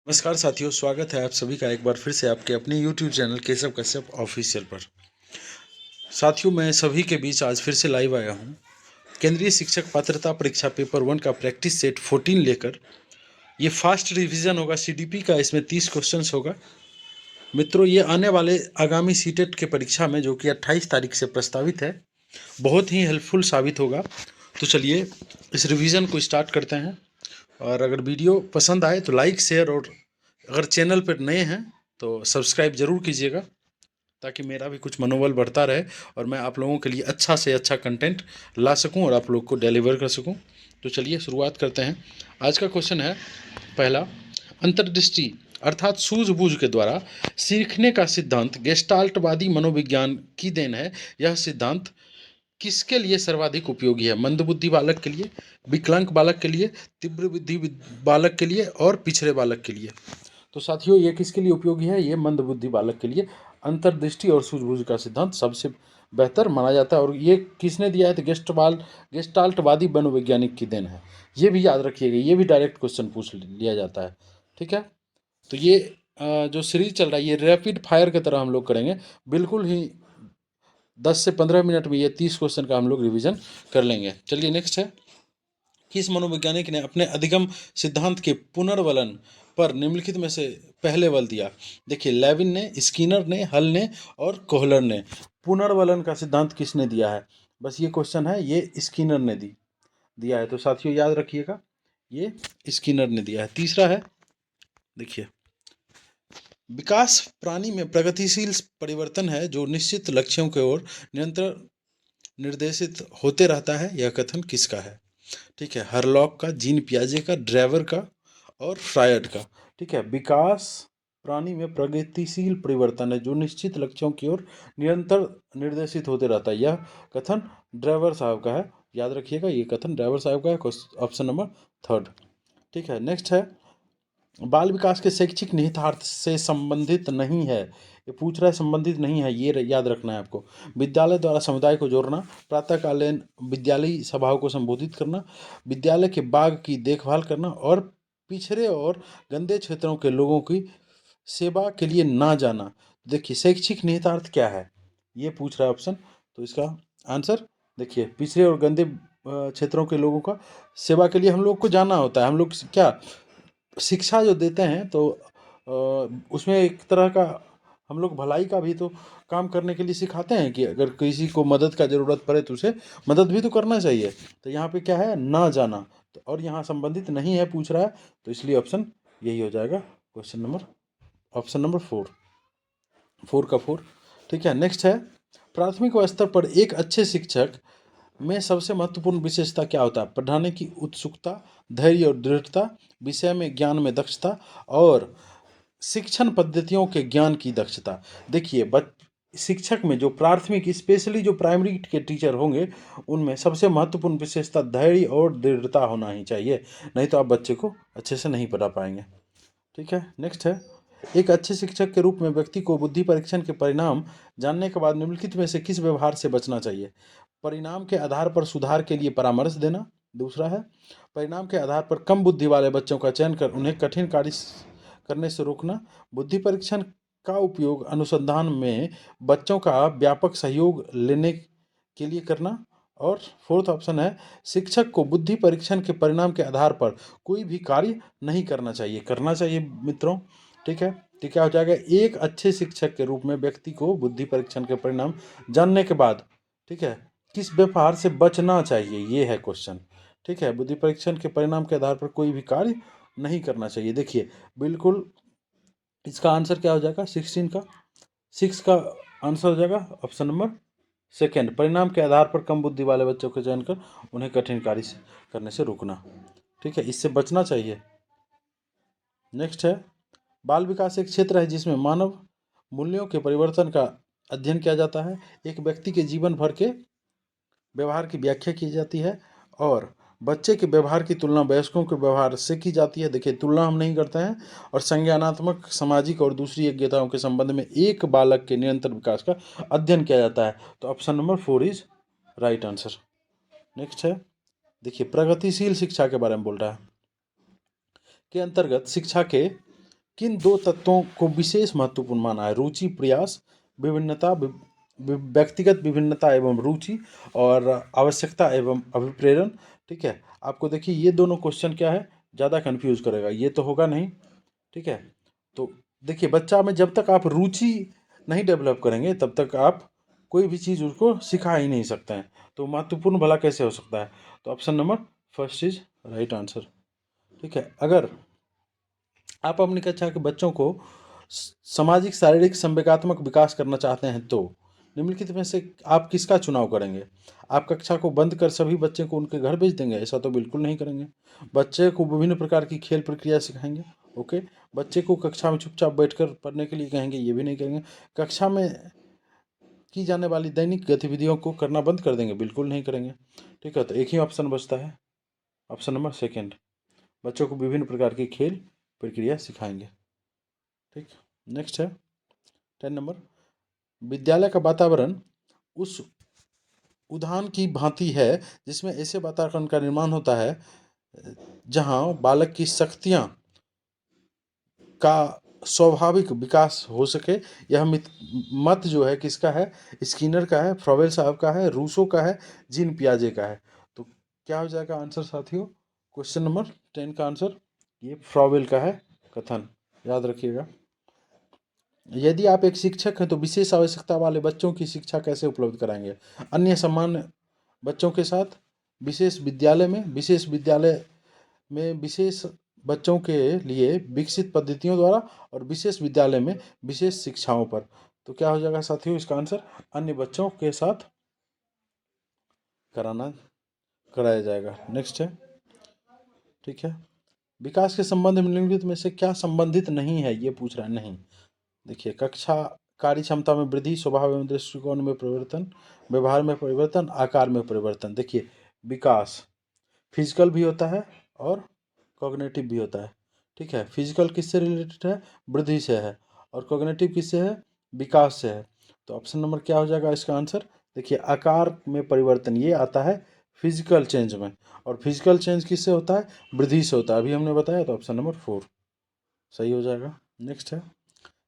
नमस्कार साथियों, स्वागत है आप सभी का एक बार फिर से आपके अपने YouTube channel Keshav Kashyap official पर। साथियों, मैं सभी के बीच आज फिर से लाइव आया हूँ केंद्रीय शिक्षक पात्रता परीक्षा पेपर 1 का प्रैक्टिस सेट 14 लेकर। ये फास्ट रिवीजन होगा CDP का, इसमें 30 क्वेश्चंस होगा। मित्रों, ये आने वाले आगामी सीटेट के परीक्षा में जो कि 28 तारीख से प्रस्तावित है, बहुत ही हेल्पफुल साबित होगा। तो चलिए इस रिवीजन को स्टार्ट करते हैं। और अगर वीडियो पसंद आए तो लाइक शेयर, और अगर चैनल पर नए हैं तो सब्सक्राइब ज़रूर कीजिएगा, ताकि मेरा भी कुछ मनोबल बढ़ता रहे और मैं आप लोगों के लिए अच्छा से अच्छा कंटेंट ला सकूं और आप लोग को डिलीवर कर सकूं। तो चलिए शुरुआत करते हैं। आज का क्वेश्चन है पहला, अंतर्दृष्टि अर्थात सूझबूझ के द्वारा सीखने का सिद्धांत गेस्टाल्टवादी मनोविज्ञान की देन है। यह सिद्धांत किसके लिए सर्वाधिक उपयोगी है? मंदबुद्धि बालक के लिए, विकलांग बालक के लिए, तीव्र बुद्धि बालक के लिए और पिछड़े बालक के लिए। तो साथियों, ये किसके लिए उपयोगी है? ये मंदबुद्धि बालक के लिए अंतर्दृष्टि और सूझबूझ का सिद्धांत सबसे बेहतर माना जाता है। और ये किसने दिया है? तो गेस्टाल्टवादी मनोवैज्ञानिक की देन है। ये भी याद रखिएगा, ये भी डायरेक्ट क्वेश्चन पूछ लिया जाता है। ठीक है, तो ये जो सीरीज चल रहा है ये रैपिड फायर की तरह हम लोग करेंगे। बिल्कुल ही 10 से 15 मिनट में ये 30 क्वेश्चन का हम लोग रिवीजन कर लेंगे। चलिए नेक्स्ट है, किस मनोवैज्ञानिक ने अपने अधिगम सिद्धांत के पुनर्वलन पर निम्नलिखित में से पहले बल दिया? देखिए, लेविन ने, स्किनर ने, हल ने और कोहलर ने। पुनर्वलन का सिद्धांत किसने दिया है? बस ये क्वेश्चन है, ये स्किनर ने दिया है। तो साथियों याद रखिएगा, ये स्किनर ने दिया है। तीसरा है, देखिए, विकास प्राणी में प्रगतिशील परिवर्तन है जो निश्चित लक्ष्यों की ओर निरंतर निर्देशित होते रहता है। यह कथन किसका है? ठीक है, हरलॉक का, जीन पियाजे का, ड्राइवर का और फ्रायड का। ठीक है, विकास प्राणी में प्रगतिशील परिवर्तन है जो निश्चित लक्ष्यों की ओर निरंतर निर्देशित होते रहता है। यह कथन ड्राइवर साहब का है। याद रखिएगा, ये कथन ड्राइवर साहब का है। Option number 3। ठीक है, नेक्स्ट है, बाल विकास के शैक्षिक निहितार्थ से संबंधित नहीं है। ये पूछ रहा है, संबंधित नहीं है, ये याद रखना है आपको। विद्यालय द्वारा समुदाय को जोड़ना, प्रातःकालीन विद्यालयी सभाओं को संबोधित करना, विद्यालय के बाग की देखभाल करना और पिछड़े और गंदे क्षेत्रों के लोगों की सेवा के लिए ना जाना। देखिए, शैक्षिक निहितार्थ क्या है, ये पूछ रहा है ऑप्शन। तो इसका आंसर देखिए, पिछड़े और गंदे क्षेत्रों के लोगों का सेवा के लिए हम लोग को जाना होता है। हम लोग क्या शिक्षा जो देते हैं, तो उसमें एक तरह का हम लोग भलाई का भी तो काम करने के लिए सिखाते हैं कि अगर किसी को मदद का ज़रूरत पड़े तो उसे मदद भी तो करना चाहिए। तो यहाँ पे क्या है, ना जाना। तो और यहाँ संबंधित नहीं है पूछ रहा है, तो इसलिए ऑप्शन यही हो जाएगा, क्वेश्चन नंबर, ऑप्शन नंबर 4, 4 का 4। ठीक है, नेक्स्ट है, प्राथमिक स्तर पर एक अच्छे शिक्षक में सबसे महत्वपूर्ण विशेषता क्या होता है? पढ़ाने की उत्सुकता, धैर्य और दृढ़ता, विषय में ज्ञान में दक्षता और शिक्षण पद्धतियों के ज्ञान की दक्षता। देखिए, शिक्षक में जो प्राथमिक, स्पेशली जो प्राइमरी के टीचर होंगे, उनमें सबसे महत्वपूर्ण विशेषता धैर्य और दृढ़ता होना ही चाहिए। नहीं तो आप बच्चे को अच्छे से नहीं पढ़ा पाएंगे। ठीक है, नेक्स्ट है, एक अच्छे शिक्षक के रूप में व्यक्ति को बुद्धि परीक्षण के परिणाम जानने के बाद निम्नलिखित में से किस व्यवहार से बचना चाहिए? परिणाम के आधार पर सुधार के लिए परामर्श देना। दूसरा है, परिणाम के आधार पर कम बुद्धि वाले बच्चों का चयन कर उन्हें कठिन कार्य करने से रोकना। बुद्धि परीक्षण का उपयोग अनुसंधान में बच्चों का व्यापक सहयोग लेने के लिए करना। और फोर्थ ऑप्शन है, शिक्षक को बुद्धि परीक्षण के परिणाम के आधार पर कोई भी कार्य नहीं करना चाहिए, करना चाहिए मित्रों। ठीक है, तो क्या हो जाएगा, एक अच्छे शिक्षक के रूप में व्यक्ति को बुद्धि परीक्षण के परिणाम जानने के बाद, ठीक है, किस व्यवहार से बचना चाहिए, ये है क्वेश्चन। ठीक है, बुद्धि परीक्षण के परिणाम के आधार पर कोई भी कार्य नहीं करना चाहिए। देखिए, बिल्कुल इसका आंसर क्या हो जाएगा, 16 का 6 का आंसर हो जाएगा ऑप्शन नंबर 2, परिणाम के आधार पर कम बुद्धि वाले बच्चों का चयन कर उन्हें कठिन कार्य करने से रोकना। ठीक है, इससे बचना चाहिए। नेक्स्ट है, बाल विकास एक क्षेत्र है जिसमें मानव मूल्यों के परिवर्तन का अध्ययन किया जाता है। एक व्यक्ति के जीवन भर के व्यवहार की व्याख्या की जाती है और बच्चे के व्यवहार की तुलना वयस्कों के व्यवहार से की जाती है। देखिए, तुलना हम नहीं करते हैं। और संज्ञानात्मक, सामाजिक और दूसरी योग्यताओं के संबंध में एक बालक के निरंतर विकास का अध्ययन किया जाता है। तो option number 4 is right answer. Next है, देखिए, प्रगतिशील शिक्षा के बारे में बोल रहा है, के अंतर्गत शिक्षा के किन दो तत्वों को विशेष महत्वपूर्ण माना है? रुचि, प्रयास, विभिन्नता, व्यक्तिगत विभिन्नता एवं रुचि, और आवश्यकता एवं अभिप्रेरण। ठीक है, आपको देखिए ये दोनों क्वेश्चन क्या है, ज़्यादा कंफ्यूज करेगा, ये तो होगा नहीं। ठीक है, तो देखिए बच्चा में जब तक आप रुचि नहीं डेवलप करेंगे तब तक आप कोई भी चीज़ उसको सिखा ही नहीं सकते हैं। तो महत्वपूर्ण भला कैसे हो सकता है? तो option number first is right answer. ठीक है, अगर आप अपनी कक्षा के बच्चों को सामाजिक, शारीरिक, संवेगात्मक विकास करना चाहते हैं तो निम्नलिखित में से आप किसका चुनाव करेंगे? आप कक्षा को बंद कर सभी बच्चे को उनके घर भेज देंगे? ऐसा तो बिल्कुल नहीं करेंगे। बच्चे को विभिन्न प्रकार की खेल प्रक्रिया सिखाएंगे। ओके, बच्चे को कक्षा में चुपचाप बैठकर पढ़ने के लिए कहेंगे? ये भी नहीं करेंगे। कक्षा में की जाने वाली दैनिक गतिविधियों को करना बंद कर देंगे? बिल्कुल नहीं करेंगे। ठीक है, तो एक ही ऑप्शन बचता है, ऑप्शन नंबर सेकेंड। बच्चों को विभिन्न प्रकार की खेल प्रक्रिया सिखाएंगे। ठीक, नेक्स्ट है 10 नंबर। विद्यालय का वातावरण उस उद्यान की भांति है जिसमें ऐसे वातावरण का निर्माण होता है जहां बालक की शक्तियां का स्वाभाविक विकास हो सके। यह मत जो है किसका है? स्किनर का है, फ्रॉवेल साहब का है, रूसो का है, जीन पियाजे का है। तो क्या हो जाएगा आंसर साथियों? क्वेश्चन नंबर 10 का आंसर ये फ्रॉवेल का है कथन, याद रखिएगा। यदि आप एक शिक्षक हैं तो विशेष आवश्यकता वाले बच्चों की शिक्षा कैसे उपलब्ध कराएंगे? अन्य सामान्य बच्चों के साथ, विशेष विद्यालय में विशेष बच्चों के लिए विकसित पद्धतियों द्वारा, और विशेष विद्यालय में विशेष शिक्षाओं पर। तो क्या हो जाएगा साथियों इसका आंसर? अन्य बच्चों के साथ कराया जाएगा। नेक्स्ट है, ठीक है, विकास के संबंध में निम्नलिखित में से क्या संबंधित नहीं है? ये पूछ रहा है। नहीं, देखिए कक्षा कार्य क्षमता में वृद्धि, स्वभाव एवं दृष्टिकोण में परिवर्तन, व्यवहार में परिवर्तन, आकार में परिवर्तन। देखिए विकास फिजिकल भी होता है और कॉग्निटिव भी होता है। ठीक है, फिजिकल किससे रिलेटेड है? वृद्धि से है। और कॉग्निटिव किससे है? विकास से है। तो ऑप्शन नंबर क्या हो जाएगा इसका आंसर? देखिए आकार में परिवर्तन ये आता है फिजिकल चेंज में, और फिजिकल चेंज किससे होता है? वृद्धि से होता है, अभी हमने बताया। तो ऑप्शन नंबर 4 सही हो जाएगा। नेक्स्ट है,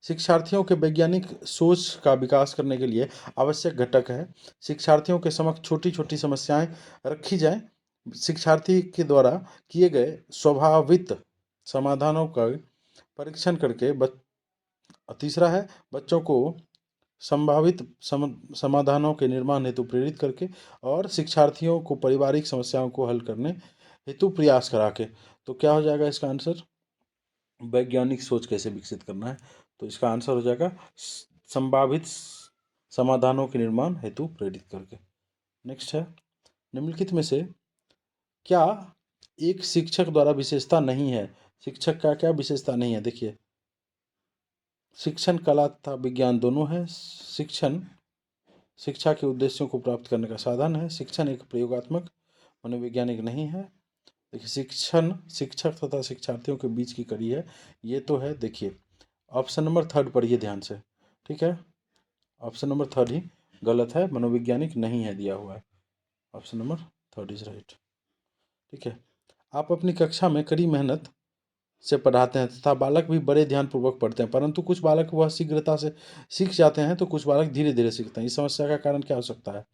शिक्षार्थियों के वैज्ञानिक सोच का विकास करने के लिए आवश्यक घटक है। शिक्षार्थियों के समक्ष छोटी छोटी समस्याएं रखी जाएं, शिक्षार्थी के द्वारा किए गए स्वभावित समाधानों का परीक्षण करके तीसरा है बच्चों को संभावित समाधानों के निर्माण हेतु प्रेरित करके, और शिक्षार्थियों को पारिवारिक समस्याओं को हल करने हेतु प्रयास करा के। तो क्या हो जाएगा इसका आंसर? वैज्ञानिक सोच कैसे विकसित करना है? तो इसका आंसर हो जाएगा संभावित समाधानों के निर्माण हेतु प्रेरित करके। नेक्स्ट है, निम्नलिखित में से क्या एक शिक्षक द्वारा विशेषता नहीं है? शिक्षक का क्या विशेषता नहीं है? देखिए शिक्षण कला तथा विज्ञान दोनों है। शिक्षण शिक्षा के उद्देश्यों को प्राप्त करने का साधन है। शिक्षण एक प्रयोगात्मक मनोवैज्ञानिक नहीं है। देखिए शिक्षण शिक्षक तथा शिक्षार्थियों के बीच की कड़ी है। ये तो है। देखिए ऑप्शन नंबर थर्ड पढ़िए ध्यान से। ठीक है, ऑप्शन नंबर थर्ड ही गलत है, मनोवैज्ञानिक नहीं है दिया हुआ है। Option number third is right. ठीक है, आप अपनी कक्षा में कड़ी मेहनत से पढ़ाते हैं तथा बालक भी बड़े ध्यानपूर्वक पढ़ते हैं, परंतु कुछ बालक वह शीघ्रता से सीख जाते हैं तो कुछ बालक धीरे धीरे सीखते हैं। इस समस्या का कारण क्या हो सकता है?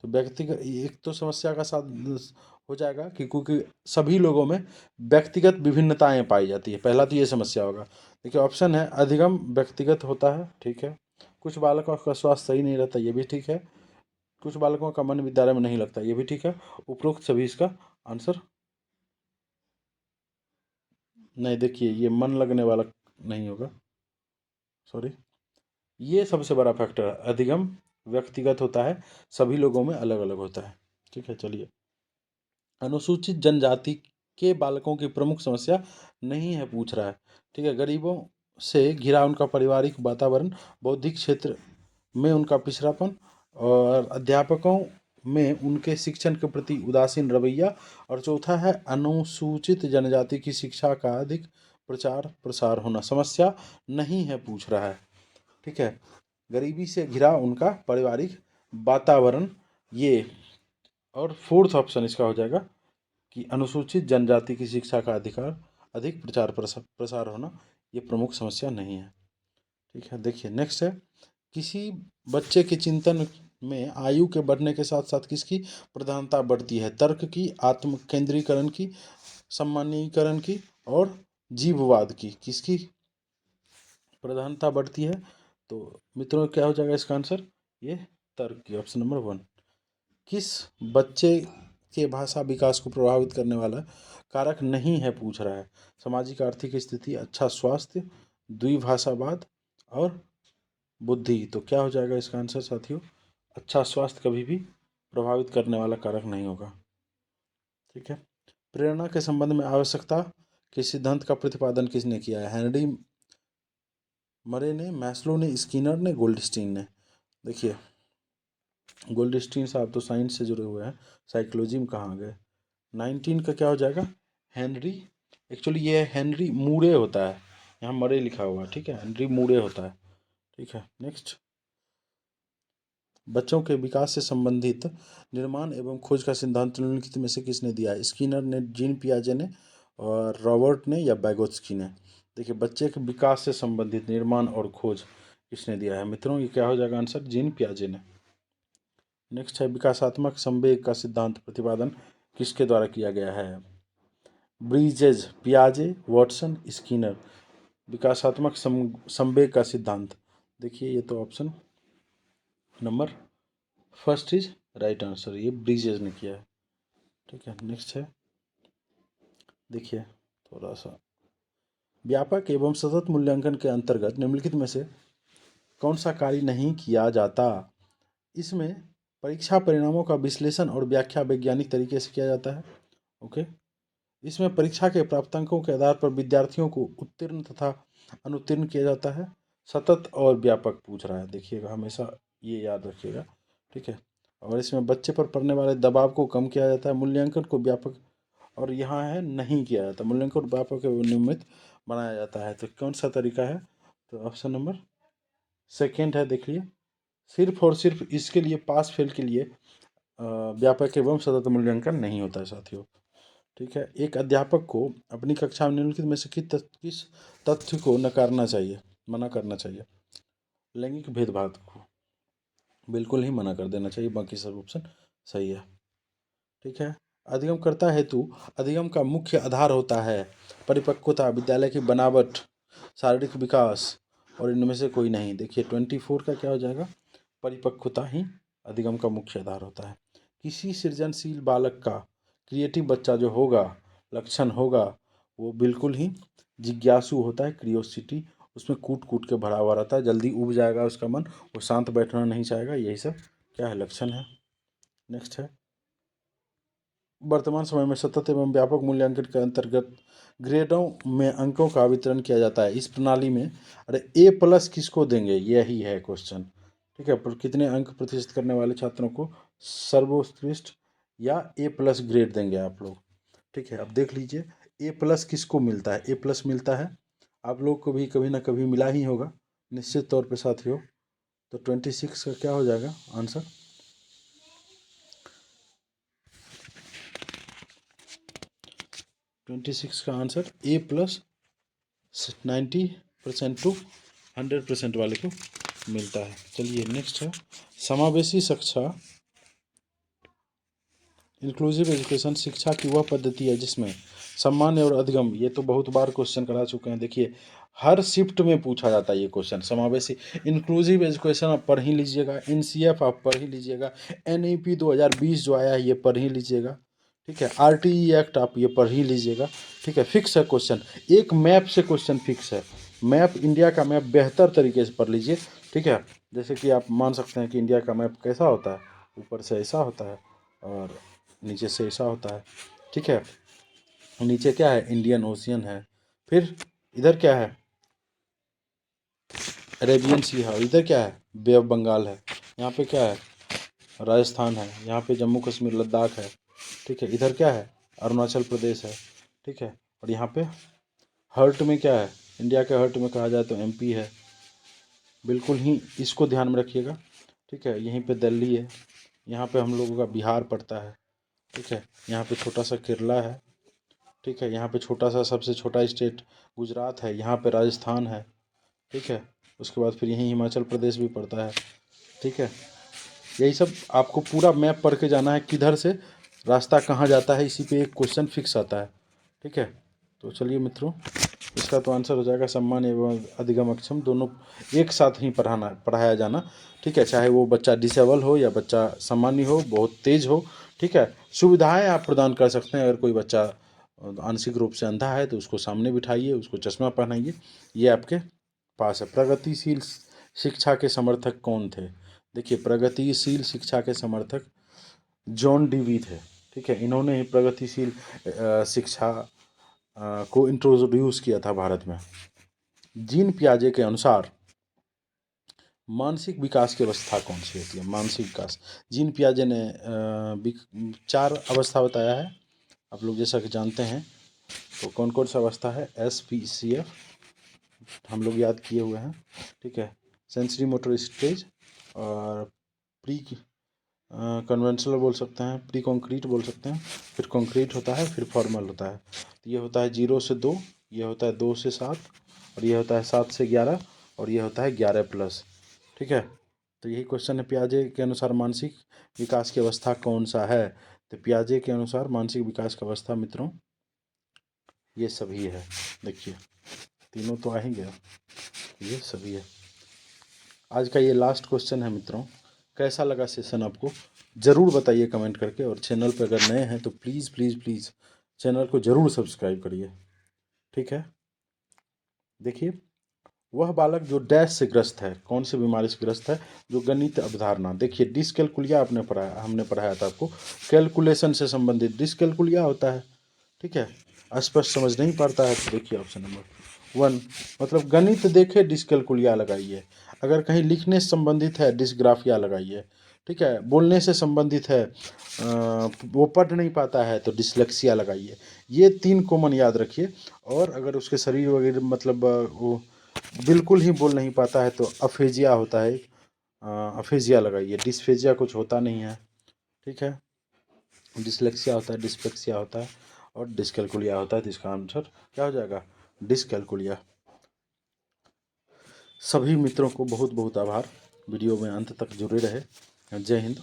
तो व्यक्तिगत एक तो समस्या का साथ हो जाएगा कि क्योंकि सभी लोगों में व्यक्तिगत विभिन्नताएं पाई जाती है, पहला तो ये समस्या होगा। देखिए ऑप्शन है अधिगम व्यक्तिगत होता है। ठीक है, कुछ बालकों का स्वास्थ्य सही नहीं रहता, ये भी ठीक है। कुछ बालकों का मन विद्यालय में नहीं लगता, ये भी ठीक है। उपरोक्त सभी इसका आंसर नहीं। देखिए ये मन लगने वाला नहीं होगा, सॉरी। ये सबसे बड़ा फैक्टर है, अधिगम व्यक्तिगत होता है, सभी लोगों में अलग अलग होता है। ठीक है, चलिए, अनुसूचित जनजाति के बालकों की प्रमुख समस्या नहीं है पूछ रहा है। ठीक है, गरीबों से घिरा उनका पारिवारिक वातावरण, बौद्धिक क्षेत्र में उनका पिछड़ापन, और अध्यापकों में उनके शिक्षण के प्रति उदासीन रवैया, और चौथा है अनुसूचित जनजाति की शिक्षा का अधिक प्रचार प्रसार होना। समस्या नहीं है पूछ रहा है। ठीक है, गरीबी से घिरा उनका पारिवारिक वातावरण, ये। और फोर्थ ऑप्शन इसका हो जाएगा कि अनुसूचित जनजाति की शिक्षा का अधिकार अधिक प्रचार प्रसार होना, ये प्रमुख समस्या नहीं है। ठीक है, देखिए नेक्स्ट है, किसी बच्चे के चिंतन में आयु के बढ़ने के साथ साथ किसकी प्रधानता बढ़ती है? तर्क की, आत्म केंद्रीकरण की, सम्मानीकरण की और जीववाद की। किसकी प्रधानता बढ़ती है? तो मित्रों क्या हो जाएगा इसका आंसर? ये तर्क की, ऑप्शन नंबर 1। किस बच्चे के भाषा विकास को प्रभावित करने वाला कारक नहीं है पूछ रहा है? सामाजिक आर्थिक स्थिति, अच्छा स्वास्थ्य, द्विभाषावाद और बुद्धि। तो क्या हो जाएगा इसका आंसर साथियों? अच्छा स्वास्थ्य कभी भी प्रभावित करने वाला कारक नहीं होगा। ठीक है, प्रेरणा के संबंध में आवश्यकता के सिद्धांत का प्रतिपादन किसने किया है? हेनरी मरे ने, मैस्लो ने, स्किनर ने, गोल्डस्टीन ने। देखिए गोल्डस्टीन साहब तो साइंस से जुड़े हुए हैं, साइकोलॉजी में कहाँ गए? 19 का क्या हो जाएगा? हेनरी, एक्चुअली ये हेनरी मूरे होता है, यहाँ मरे लिखा हुआ है। ठीक है, हेनरी मूरे होता है। ठीक है, नेक्स्ट, बच्चों के विकास से संबंधित निर्माण एवं खोज का सिद्धांत निम्नलिखित में से किसने दिया है? स्किनर ने, जीन पियाजे ने और रॉबर्ट ने या बैगोत्स्की ने? देखिए बच्चे के विकास से संबंधित निर्माण और खोज किसने दिया है मित्रों? ये क्या हो जाएगा आंसर? जीन पियाजे ने। नेक्स्ट है, विकासात्मक संवेग का सिद्धांत प्रतिपादन किसके द्वारा किया गया है? ब्रीजेज, पियाजे, वॉटसन, स्किनर। विकासात्मक संवेग का सिद्धांत, देखिए ये तो option number first is right answer, ये ब्रीजेज ने किया है। ठीक है, नेक्स्ट है, देखिए थोड़ा सा, व्यापक एवं सतत मूल्यांकन के अंतर्गत निम्नलिखित में से कौन सा कार्य नहीं किया जाता? इसमें परीक्षा परिणामों का विश्लेषण और व्याख्या वैज्ञानिक तरीके से किया जाता है। ओके, इसमें परीक्षा के प्राप्तांकों के आधार पर विद्यार्थियों को उत्तीर्ण तथा अनुत्तीर्ण किया जाता है। सतत और व्यापक पूछ रहा है, देखिएगा हमेशा ये याद रखिएगा। ठीक है, और इसमें बच्चे पर पड़ने वाले दबाव को कम किया जाता है। मूल्यांकन को व्यापक, और यहाँ है नहीं किया जाता, मूल्यांकन को व्यापक एवं नियमित बनाया जाता है। तो कौन सा तरीका है? तो ऑप्शन नंबर सेकेंड है। देखिए सिर्फ और सिर्फ इसके लिए, पास फेल के लिए व्यापक एवं सतत मूल्यांकन नहीं होता है साथियों। ठीक है, एक अध्यापक को अपनी कक्षा में निम्नलिखित में से किस तथ्य को नकारना चाहिए, मना करना चाहिए? लैंगिक भेदभाव को बिल्कुल ही मना कर देना चाहिए, बाकी सब ऑप्शन सही है। ठीक है, अधिगमकर्ता हेतु अधिगम का मुख्य आधार होता है परिपक्वता, विद्यालय की बनावट, शारीरिक विकास और इनमें से कोई नहीं। देखिए 24 का क्या हो जाएगा? परिपक्वता ही अधिगम का मुख्य आधार होता है। किसी सृजनशील बालक का, क्रिएटिव बच्चा जो होगा, लक्षण होगा वो बिल्कुल ही जिज्ञासु होता है, क्रियोसिटी उसमें कूट कूट के भरा हुआ रहता है, जल्दी उब जाएगा उसका मन, वो शांत बैठना नहीं चाहेगा। यही सब क्या है? लक्षण है। नेक्स्ट है, वर्तमान समय में सतत एवं व्यापक मूल्यांकन के अंतर्गत ग्रेडों में अंकों का वितरण किया जाता है। इस प्रणाली में अरे A+ किसको देंगे? यही है क्वेश्चन। ठीक है, पर कितने अंक प्रतिशत करने वाले छात्रों को सर्वोत्कृष्ट या A+ ग्रेड देंगे आप लोग? ठीक है, अब देख लीजिए A+ किसको मिलता है? A+ मिलता है आप लोग को भी कभी ना कभी मिला ही होगा निश्चित तौर पे साथियों। तो 26 का क्या हो जाएगा आंसर? 26 का आंसर A+ 90% टू 100% वाले को मिलता है। चलिए नेक्स्ट है, समावेशी शिक्षा, इंक्लूसिव एजुकेशन शिक्षा की वह पद्धति है जिसमें सम्मान और अधिगम, ये तो बहुत बार क्वेश्चन करा चुके हैं। देखिए हर शिफ्ट में पूछा जाता है ये क्वेश्चन। समावेशी इंक्लूसिव एजुकेशन आप पढ़ ही लीजिएगा, NCF आप पढ़ ही लीजिएगा, NEP 2020 जो आया है ये पढ़ ही लीजिएगा। ठीक है, RTE एक्ट आप ये पढ़ ही लीजिएगा। ठीक है, फिक्स है क्वेश्चन, एक मैप से क्वेश्चन फिक्स है। मैप, इंडिया का मैप बेहतर तरीके से पढ़ लीजिए। ठीक है, जैसे कि आप मान सकते हैं कि इंडिया का मैप कैसा होता है, ऊपर से ऐसा होता है और नीचे से ऐसा होता है। ठीक है, नीचे क्या है? इंडियन ओशियन है, फिर इधर क्या है? अरेबियन सी है, और इधर क्या है? बे ऑफ बंगाल है। यहाँ पे क्या है? राजस्थान है। यहाँ पे जम्मू कश्मीर लद्दाख है। ठीक है, इधर क्या है? अरुणाचल प्रदेश है। ठीक है, और यहाँ पे हर्ट में क्या है? इंडिया के हर्ट में कहा जाए तो MP है। बिल्कुल ही इसको ध्यान में रखिएगा। ठीक है, यहीं पे दिल्ली है, यहाँ पे हम लोगों का बिहार पड़ता है। ठीक है, यहाँ पे छोटा सा केरला है, ठीक है। यहाँ पे छोटा सा सबसे छोटा स्टेट गुजरात है, यहाँ पे राजस्थान है, ठीक है। उसके बाद फिर यहीं हिमाचल प्रदेश भी पड़ता है, ठीक है। यही सब आपको पूरा मैप पढ़ के जाना है, किधर से रास्ता कहाँ जाता है, इसी पे एक क्वेश्चन फिक्स आता है, ठीक है। तो चलिए मित्रों, इसका तो आंसर हो जाएगा सम्मान एवं अधिगम अक्षम दोनों एक साथ ही पढ़ाया जाना, ठीक है। चाहे वो बच्चा डिसेबल हो या बच्चा सामान्य हो, बहुत तेज हो, ठीक है। सुविधाएं आप प्रदान कर सकते हैं। अगर कोई बच्चा आंशिक रूप से अंधा है तो उसको सामने बिठाइए, उसको चश्मा पहनाइए, ये आपके पास है। प्रगतिशील शिक्षा के समर्थक कौन थे? देखिए, प्रगतिशील शिक्षा के समर्थक जॉन डीवी थे, ठीक है। इन्होंने ही प्रगतिशील शिक्षा को इंट्रोड्यूस किया था भारत में। जीन पियाजे के अनुसार मानसिक विकास की अवस्था कौन सी होती है? मानसिक विकास, जीन पियाजे ने 4 अवस्था बताया है, आप लोग जैसा कि जानते हैं। तो कौन कौन सा अवस्था है? SPCF हम लोग याद किए हुए हैं, ठीक है। सेंसरी मोटर स्टेज, और प्री कन्वेंशनल बोल सकते हैं, प्री कॉन्क्रीट बोल सकते हैं, फिर कॉन्क्रीट होता है, फिर फॉर्मल होता है। तो ये होता है 0 से 2, ये होता है 2 से 7, और ये होता है 7 से 11, और ये होता है 11+, ठीक है। तो यही क्वेश्चन है, पियाजे के अनुसार मानसिक विकास की अवस्था कौन सा है? तो पियाजे के अनुसार मानसिक विकास की अवस्था मित्रों ये सभी है। देखिए, तीनों तो आ ही गया, ये सभी है। आज का ये लास्ट क्वेश्चन है मित्रों। कैसा लगा सेशन आपको? ज़रूर बताइए कमेंट करके, और चैनल पर अगर नए हैं तो प्लीज़ प्लीज़ प्लीज़ चैनल को ज़रूर सब्सक्राइब करिए, ठीक है। देखिए, वह बालक जो डैश से ग्रस्त है, कौन सी बीमारी से ग्रस्त है? जो गणित अवधारणा। देखिए, डिसकैलकुलिया आपने पढ़ाया, हमने पढ़ाया था आपको, कैलकुलेशन से संबंधित डिसकैलकुलिया होता है, ठीक है। स्पष्ट समझ नहीं पाता है तो देखिए ऑप्शन नंबर 1, मतलब गणित देखे डिसकैलकुलिया लगाइए। अगर कहीं लिखने से संबंधित है, डिसग्राफिया लगाइए, ठीक है। बोलने से संबंधित है, वो पढ़ नहीं पाता है तो डिसलेक्सिया लगाइए। ये 3 कॉमन याद रखिए। और अगर उसके शरीर वगैरह मतलब वो बिल्कुल ही बोल नहीं पाता है तो अफेजिया होता है, अफेजिया लगाइए। डिस्फेजिया कुछ होता नहीं है, ठीक है। डिसलेक्सिया होता है, डिस्पेक्सिया होता है, और डिसकैलकुलिया होता है। तो इसका आंसर क्या हो जाएगा? डिसकैलकुलिया। सभी मित्रों को बहुत बहुत आभार, वीडियो में अंत तक जुड़े रहे। जय हिंद।